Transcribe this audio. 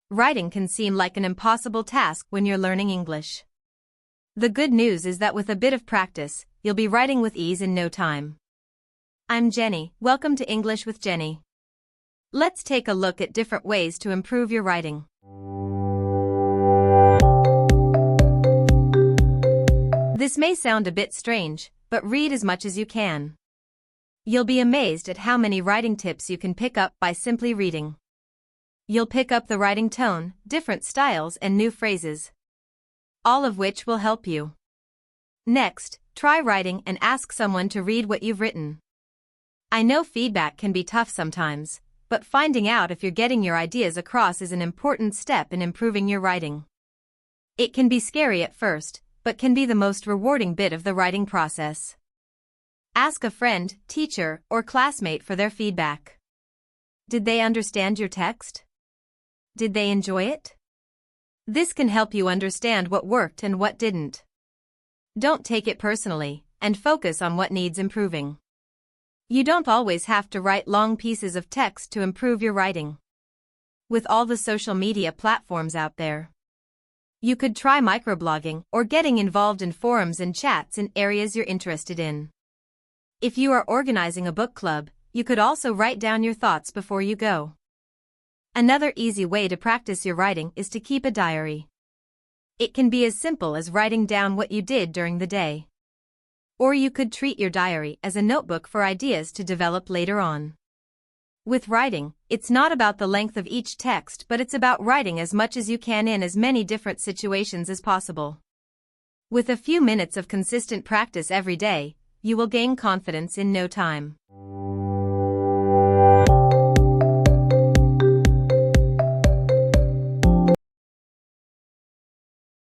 Writing can seem like an impossible task when you're learning English. The good news is that with a bit of practice, you'll be writing with ease in no time. I'm Jenny, welcome to English with Jenny. Let's take a look at different ways to improve your writing. This may sound a bit strange, but read as much as you can. You'll be amazed at how many writing tips you can pick up by simply reading. You'll pick up the writing tone, different styles and new phrases, all of which will help you. Next, try writing and ask someone to read what you've written. I know feedback can be tough sometimes, but finding out if you're getting your ideas across is an important step in improving your writing. It can be scary at first, but can be the most rewarding bit of the writing process. Ask a friend, teacher, or classmate for their feedback. Did they understand your text? Did they enjoy it? This can help you understand what worked and what didn't. Don't take it personally, and focus on what needs improving. You don't always have to write long pieces of text to improve your writing. With all the social media platforms out there, you could try microblogging or getting involved in forums and chats in areas you're interested in. If you are organizing a book club, you could also write down your thoughts before you go. Another easy way to practice your writing is to keep a diary. It can be as simple as writing down what you did during the day. Or you could treat your diary as a notebook for ideas to develop later on. With writing, it's not about the length of each text, but it's about writing as much as you can in as many different situations as possible. With a few minutes of consistent practice every day, you will gain confidence in no time.